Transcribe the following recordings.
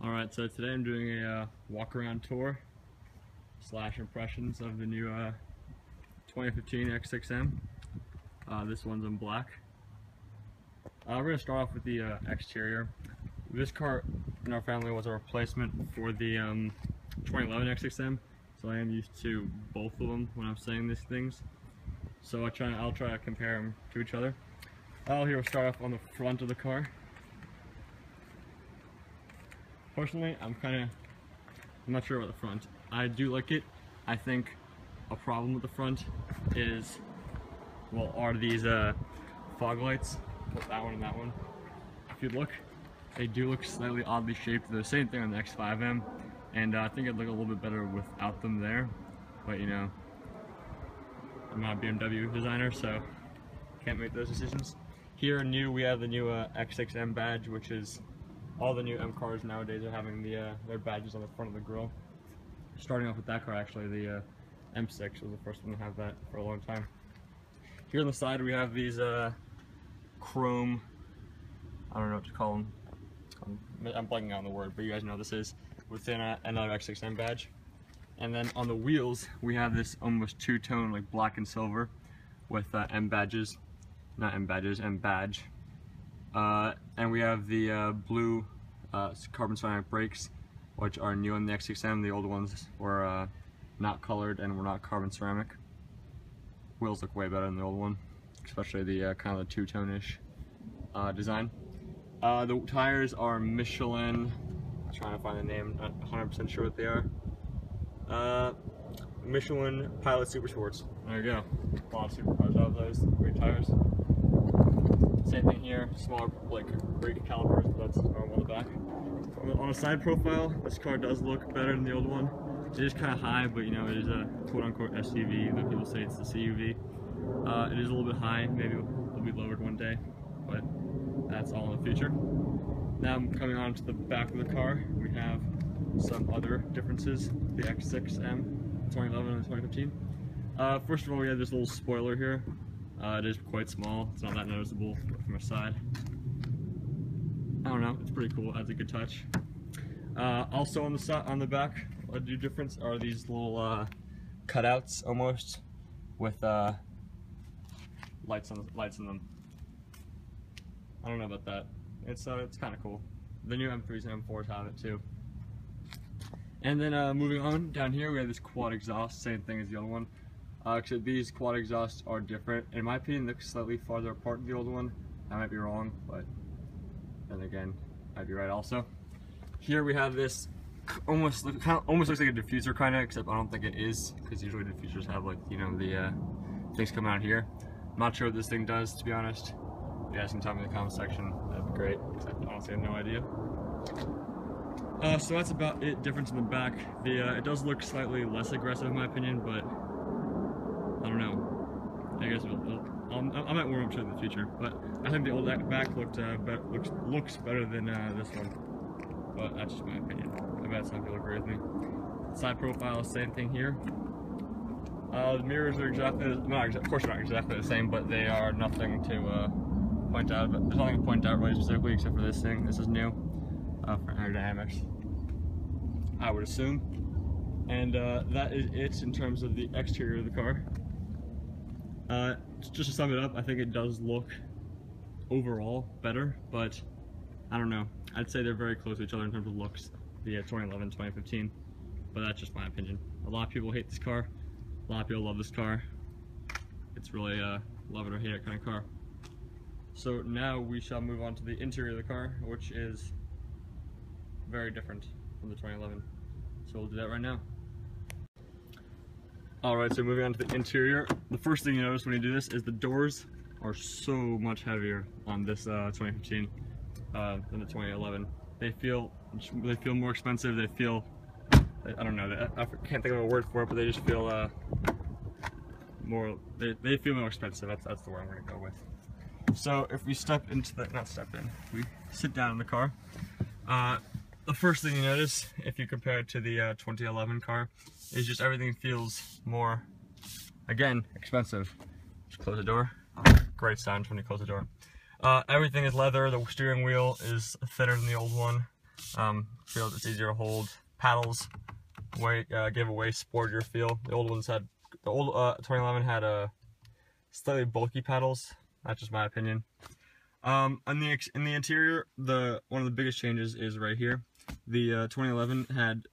Alright, so today I'm doing a walk-around tour / impressions of the new 2015 X6 M. This one's in black. We're going to start off with the exterior. This car in our family was a replacement for the 2011 X6 M, so I am used to both of them when I'm saying these things. So I'll try to compare them to each other. Here we'll start off on the front of the car. Personally, I'm not sure about the front. I do like it. I think a problem with the front are these fog lights. Both that one and that one. If you look, they do look slightly oddly shaped. They're the same thing on the X5M, and I think it'd look a little bit better without them there. But you know, I'm not a BMW designer, so can't make those decisions. Here, we have the new X6 M badge, which is all the new M cars nowadays are having their badges on the front of the grille. Starting off with that car, actually, the M6 was the first one to have that for a long time. Here on the side, we have these chrome, I don't know what to call them. I'm blanking out on the word, but you guys know what this is, within another X6 M badge. And then on the wheels, we have this almost two-tone, like black and silver, with M badges. Not M badges, M badge. And we have the blue carbon ceramic brakes, which are new on the X6M. The old ones were not colored and were not carbon ceramic. Wheels look way better than the old one, especially the kind of the two-tone-ish design. The tires are Michelin. I'm trying to find the name, not 100% sure what they are. Michelin Pilot Super Sports. There you go. A lot of supercars out of those. Great tires. Same thing here, smaller like brake calipers, but that's normal on the back. On the side profile, this car does look better than the old one. It is kind of high, but you know, it is a quote-unquote SUV, though people say it's the CUV. It is a little bit high, maybe it'll be lowered one day, but that's all in the future. Now coming on to the back of the car, we have some other differences. The X6 M, 2011 and 2015. First of all, we have this little spoiler here. It is quite small, it's not that noticeable from a side. I don't know, it's pretty cool, it adds a good touch. Also on the back, a new difference are these little cutouts almost with lights in them. I don't know about that. It's kind of cool. The new M3s and M4s have it too. And then moving on, down here we have this quad exhaust, same thing as the other one. Except these quad exhausts are different. In my opinion, they look slightly farther apart than the old one. I might be wrong, but then again, I'd be right also. Here we have this almost looks like a diffuser kind of, except I don't think it is, because usually diffusers have, like, you know, the things come out here. I'm not sure what this thing does, to be honest. If you guys can tell me in the comment section, that'd be great, except honestly I have no idea. So that's about it. Difference in the back. It does look slightly less aggressive in my opinion, but I don't know. I guess I might warm up to it in the future, but I think the old back looks better than this one. But that's just my opinion. I bet some people agree with me. Side profile, same thing here. The mirrors are of course not exactly the same, but they are nothing to point out. But there's nothing to point out really specifically except for this thing. This is new for aerodynamics, I would assume. And that is it in terms of the exterior of the car. Just to sum it up, I think it does look overall better, but I don't know. I'd say they're very close to each other in terms of looks, the 2011, 2015, but that's just my opinion. A lot of people hate this car. A lot of people love this car. It's really a love it or hate it kind of car. So now we shall move on to the interior of the car, which is very different from the 2011. So we'll do that right now. Alright, so moving on to the interior. The first thing you notice when you do this is the doors are so much heavier on this 2015 than the 2011. They feel more expensive. They feel, I don't know, I can't think of a word for it, but they just feel more, they feel more expensive. That's the word I'm going to go with. So if we we sit down in the car, the first thing you notice, if you compare it to the 2011 car, is just everything feels more, again, expensive. Just close the door. Great sound when you close the door. Everything is leather. The steering wheel is thinner than the old one. Feels it's easier to hold. Paddles give a way sportier feel. The old 2011 had slightly bulky paddles. That's just my opinion. In the interior, one of the biggest changes is right here. The 2011 had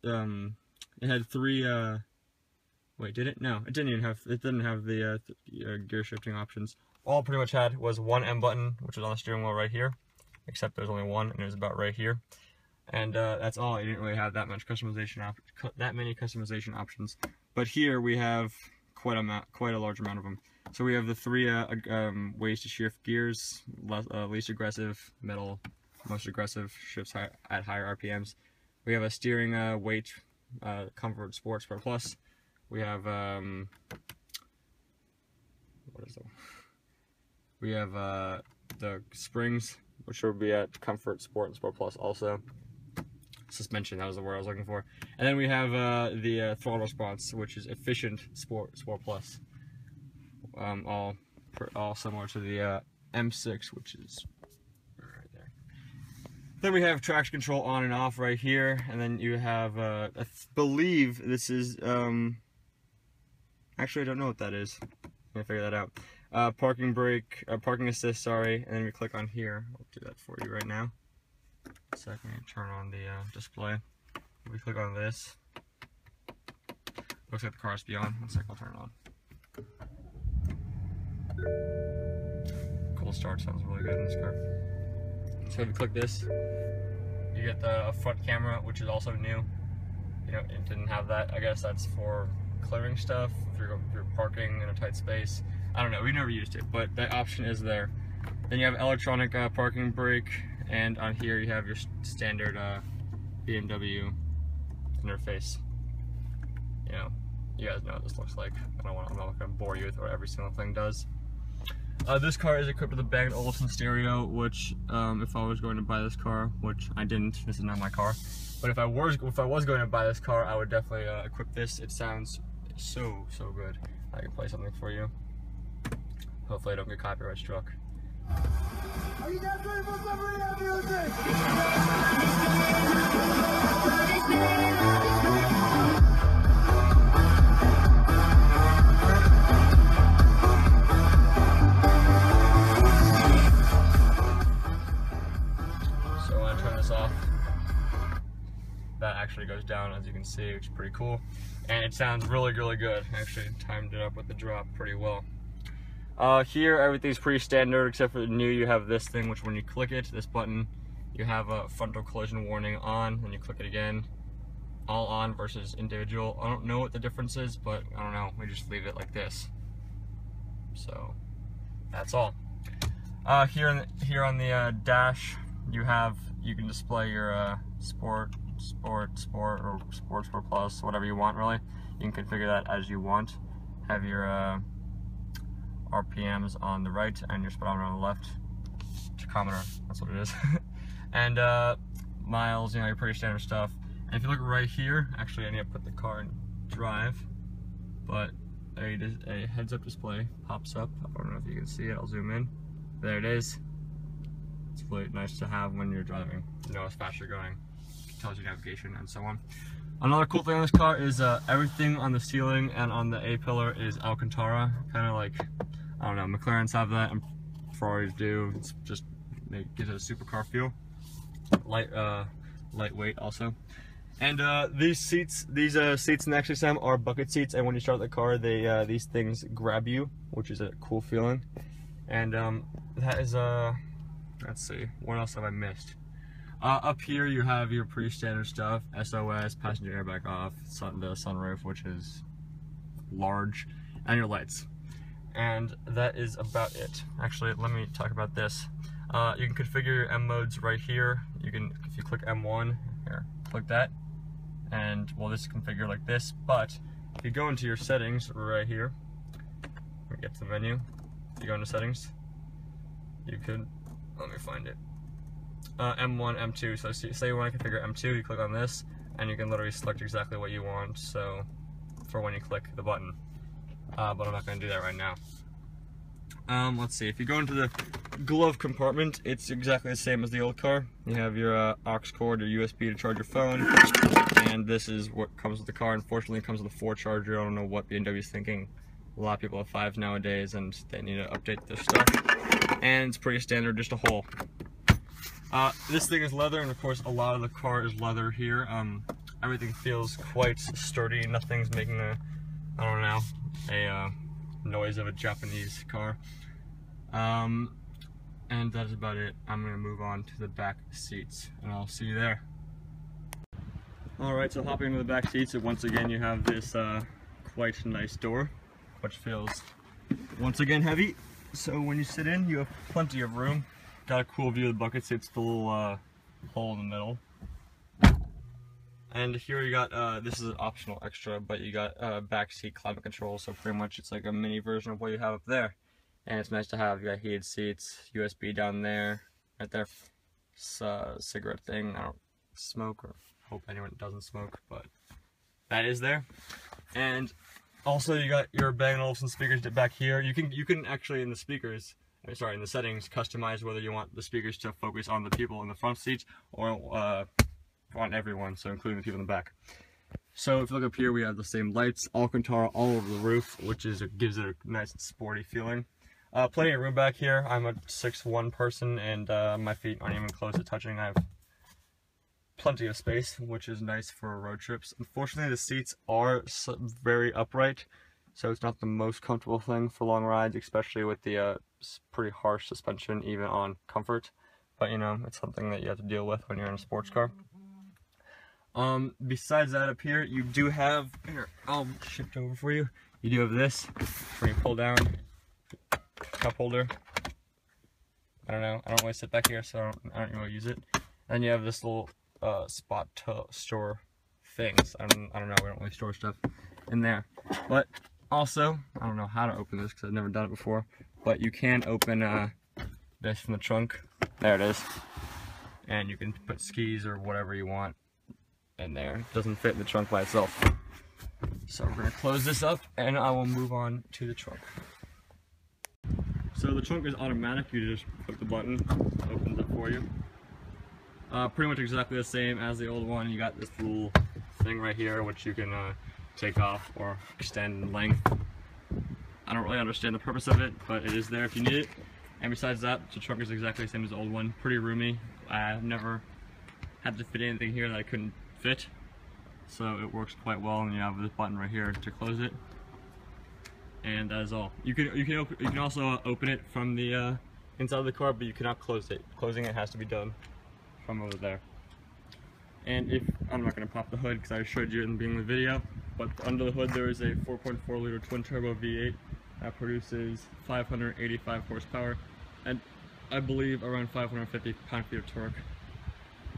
it had three. Wait, did it? No, it didn't even have. It didn't have the gear shifting options. All it pretty much had was one M button, which was on the steering wheel right here. Except there's only one, and it was about right here. And that's all. It didn't really have that much many customization options. But here we have quite a large amount of them. So we have the three ways to shift gears: least aggressive, middle, most aggressive, shifts at higher RPMs. We have a steering weight, comfort, sport plus. We have we have the springs, which will be at comfort, sport, and sport plus also. Suspension, that was the word I was looking for. And then we have the throttle response, which is efficient, sport plus. All similar to the M6, which is right there. Then we have traction control on and off right here, and then you have I believe this is actually I don't know what that is. I'm gonna figure that out. Parking brake, parking assist, sorry, and then we click on here. I'll do that for you right now. A second, turn on the display. We click on this. Looks like the car has to be on. One second, I'll turn it on. Cold start sounds really good in this car. So if you click this, you get the front camera, which is also new. You know, it didn't have that. I guess that's for clearing stuff, if you're parking in a tight space. I don't know, we never used it, but that option is there. Then you have electronic parking brake, and on here you have your standard BMW interface. You know, you guys know what this looks like. I'm not going to bore you with what every single thing does. This car is equipped with a Bang & Olufsen stereo, which if I was going to buy this car, which I didn't, this is not my car, but if I was going to buy this car, I would definitely equip this. It sounds so good. I can play something for you. Hopefully I don't get copyright struck. Are you guys ready for some real music? So when I turn this off, that actually goes down, as you can see, which is pretty cool. And it sounds really good. I actually timed it up with the drop pretty well. Here, everything's pretty standard, except for the new, you have this thing, which when you click it, this button, you have a frontal collision warning on, then you click it again, all on versus individual. I don't know what the difference is, but I don't know, we just leave it like this. So, that's all. Here on the dash, you can display your sport or sport plus, whatever you want really. You can configure that as you want. Have your RPMs on the right and your speedometer on the left. Tachometer, that's what it is. And miles, you know, your pretty standard stuff. And if you look right here, actually I need to put the car in drive, but a heads-up display pops up. I don't know if you can see it, I'll zoom in. There it is. It's really nice to have when you're driving. You know how fast you're going. It tells you navigation and so on. Another cool thing on this car is everything on the ceiling and on the A-pillar is Alcantara. Kind of like, I don't know, McLarens have that and Ferraris do. It's just, it gives it a supercar feel. Lightweight also. And these seats in the X6M are bucket seats, and when you start the car, these things grab you, which is a cool feeling. And that is let's see, what else have I missed? Up here you have your pretty standard stuff: SOS, passenger airbag off, the sunroof, which is large, and your lights. And that is about it. Actually, let me talk about this. You can configure your M modes right here. You can, if you click M1, here, click that, and well, this is configured like this. But if you go into your settings right here, we get to the menu. If you go into settings, you could, let me find it. M1, M2. So say you want to configure M2, you click on this, and you can literally select exactly what you want. So for when you click the button. But I'm not going to do that right now. Let's see, if you go into glove compartment, it's exactly the same as the old car. You have your aux cord or USB to charge your phone, and this is what comes with the car. Unfortunately, it comes with a 4 charger. I don't know what BMW is thinking. A lot of people have 5s nowadays, and they need to update their stuff. And it's pretty standard, just a hole. This thing is leather, and of course, a lot of the car is leather here. Everything feels quite sturdy. Nothing's making a noise of a Japanese car. And that is about it. I'm gonna move on to the back seats, and I'll see you there. Alright, so hopping into the back seats, and once again you have this quite nice door, which feels once again heavy. So when you sit in, you have plenty of room. Got a cool view of the bucket seats, the little hole in the middle. And here you got, this is an optional extra, but you got back seat climate control, so pretty much it's like a mini version of what you have up there. And it's nice to have. You got heated seats, USB down there, right there. It's a cigarette thing. I don't smoke, or hope anyone doesn't smoke, but that is there. And also you got your Bang & Olufsen speakers back here. You can actually in the speakers, in the settings, customize whether you want the speakers to focus on the people in the front seats or on everyone, so including the people in the back. So if you look up here, we have the same lights, Alcantara all over the roof, which gives it a nice sporty feeling. Plenty of room back here. I'm a 6'1" person, and my feet aren't even close to touching. I have plenty of space, which is nice for road trips. Unfortunately, the seats are very upright, so it's not the most comfortable thing for long rides, especially with the pretty harsh suspension, even on comfort. But you know, it's something that you have to deal with when you're in a sports car. Besides that, up here, you do have, here, I'll shift over for you. You do have this, where you pull down, cup holder. I don't really sit back here, so I don't really use it. And you have this little spot to store things. I don't know, we don't really store stuff in there. But also, I don't know how to open this because I've never done it before, but you can open this from the trunk. There it is. And you can put skis or whatever you want in there. It doesn't fit in the trunk by itself. So we're gonna close this up and I will move on to the trunk. So the trunk is automatic. You just click the button, it opens it for you. Pretty much exactly the same as the old one. You got this little thing right here which you can take off or extend in length. I don't really understand the purpose of it, but it is there if you need it. And besides that, the trunk is exactly the same as the old one. Pretty roomy. I've never had to fit anything here that I couldn't fit, so it works quite well. And you have this button right here to close it, and that is all. You can also open it from the inside of the car, but you cannot close it. Closing it has to be done from over there. And I'm not going to pop the hood because I showed you in the beginning of the video, but under the hood there is a 4.4 liter twin turbo V8 that produces 585 horsepower and I believe around 550 pound-feet of torque.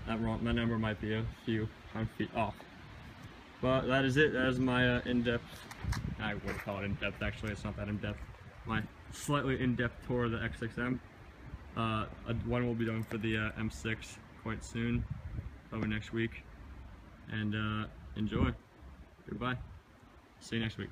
That number might be a few pound-feet off. But that is it. That is my in-depth, I wouldn't call it in-depth actually, it's not that in-depth, my slightly in-depth tour of the X6 M. One will be done for the M6 quite soon, probably next week. And enjoy. Goodbye. See you next week.